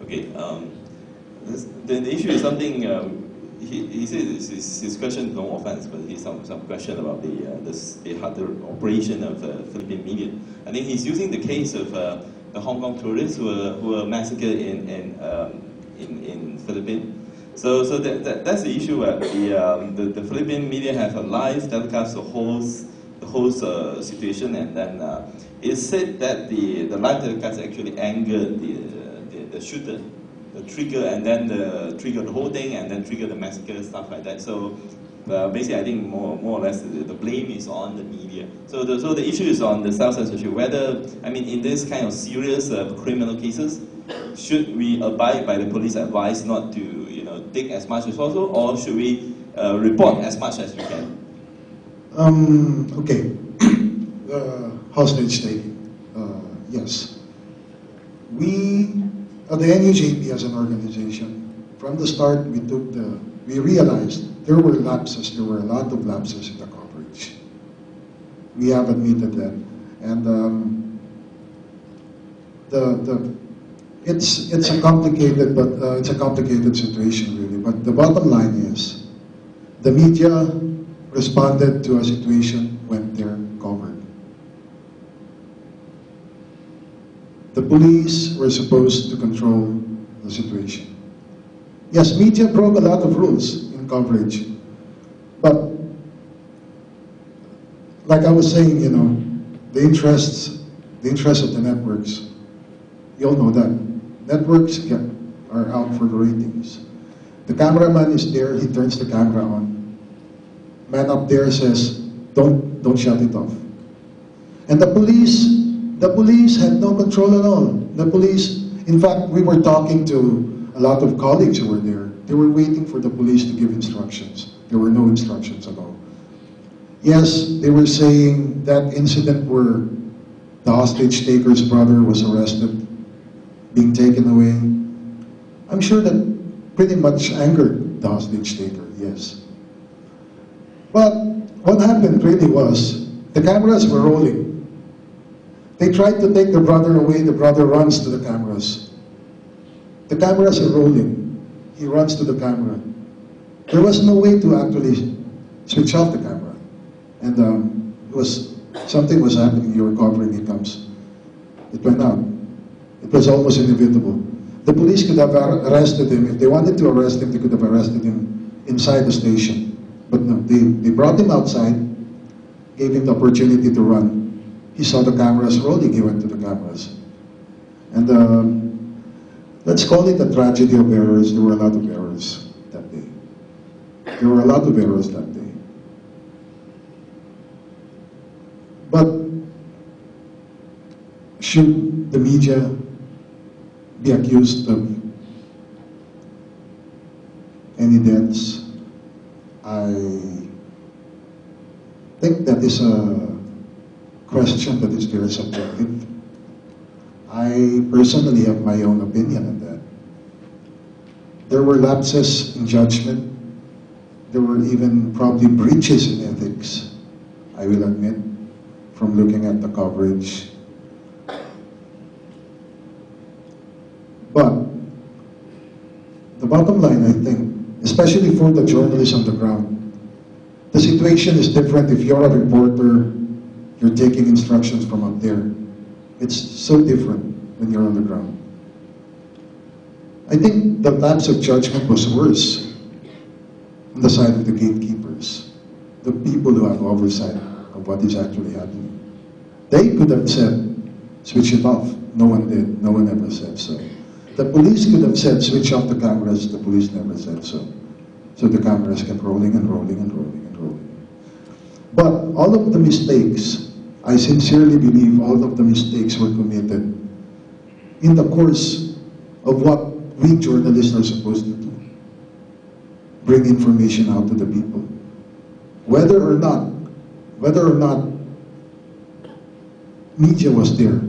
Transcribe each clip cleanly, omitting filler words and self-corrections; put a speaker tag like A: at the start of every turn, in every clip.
A: Okay. The issue is something. He said his question, no offense, but he's some question about the operation of Philippine media. I think he's using the case of the Hong Kong tourists who were massacred in Philippines. So that's the issue where the Philippine media have a live telecast the whole situation, and then it's said that the live telecast actually angered the shooter, the trigger, and then trigger the whole thing, and then trigger the massacre, stuff like that. So basically, I think more or less the blame is on the media. So the issue is on the self-censorship. Whether, I mean, in this kind of serious criminal cases, should we abide by the police advice not to, take as much as possible, or should we report as much as we can?
B: Okay. Hostage taking. Yes. We, the NUJP as an organization, from the start we realized there were lapses, there were a lot of lapses in the coverage. We have admitted that. And it's a complicated, it's a complicated situation really. But the bottom line is, the media responded to a situation when they're covered. The police were supposed to control the situation. Yes, media broke a lot of rules in coverage, but like I was saying, the interests of the networks, you all know that. Networks are out for the ratings. The cameraman is there, he turns the camera on. Man up there says, don't shut it off. And the police had no control at all. The police, in fact, we were talking to a lot of colleagues who were there. They were waiting for the police to give instructions. There were no instructions at all. Yes, they were saying that incident where the hostage taker's brother was arrested, being taken away. I'm sure that pretty much angered the hostage taker, yes. But what happened really was, the cameras were rolling. They tried to take the brother away, the brother runs to the cameras. The cameras are rolling. He runs to the camera. There was no way to actually switch off the camera. And something was happening, you were covering, it went out. It was almost inevitable. The police could have arrested him. If they wanted to arrest him, they could have arrested him inside the station. But no, they brought him outside, gave him the opportunity to run. He saw the cameras rolling, he went to the cameras. And let's call it a tragedy of errors. There were a lot of errors that day. There were a lot of errors that day. But should the media be accused of any deaths? I think that is a question that is very subjective. I personally have my own opinion on that. There were lapses in judgment. There were even probably breaches in ethics, I will admit, from looking at the coverage. But the bottom line, I think, especially for the journalists on the ground, the situation is different if you're a reporter, you're taking instructions from up there. It's so different when you're on the ground. I think the lapse of judgment was worse on the side of the gatekeepers, the people who have oversight of what is actually happening. They could have said, switch it off. No one did. No one ever said so. The police could have said, switch off the cameras. The police never said so. So the cameras kept rolling and rolling and rolling and rolling. But all of the mistakes, I sincerely believe all of the mistakes were committed in the course of what we journalists are supposed to do. Bring information out to the people. Whether or not media was there.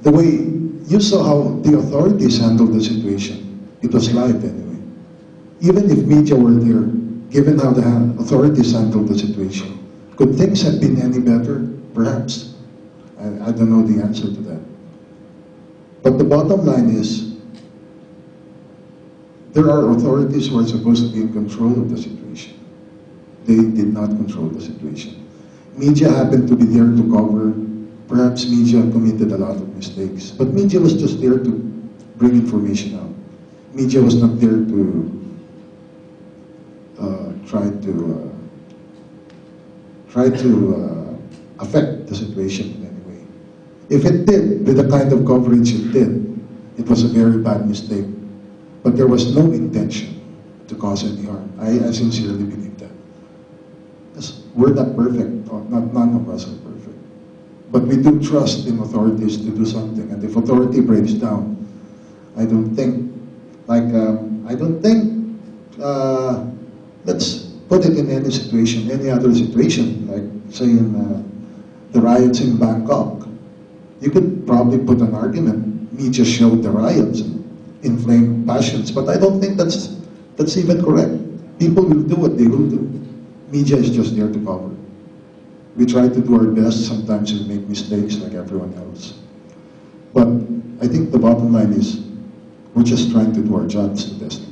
B: The way you saw how the authorities handled the situation, it was live anyway. Even if media were there, given how the authorities handled the situation, could things have been any better? Perhaps. I don't know the answer to that. But the bottom line is, there are authorities who are supposed to be in control of the situation. They did not control the situation. Media happened to be there to cover. Perhaps media committed a lot of mistakes, but media was just there to bring information out. Media was not there to try to affect the situation in any way. If it did, with the kind of coverage it did, it was a very bad mistake. But there was no intention to cause any harm. I sincerely believe that. Because we're not perfect, none of us are perfect. But we do trust in authorities to do something. And if authority breaks down, I don't think, let's put it in any situation, any other situation, like say in the riots in Bangkok. You could probably put an argument, media showed the riots and inflamed passions, but I don't think that's even correct. People will do what they will do. Media is just there to cover. We try to do our best, sometimes we make mistakes like everyone else. But I think the bottom line is, we're just trying to do our jobs to best.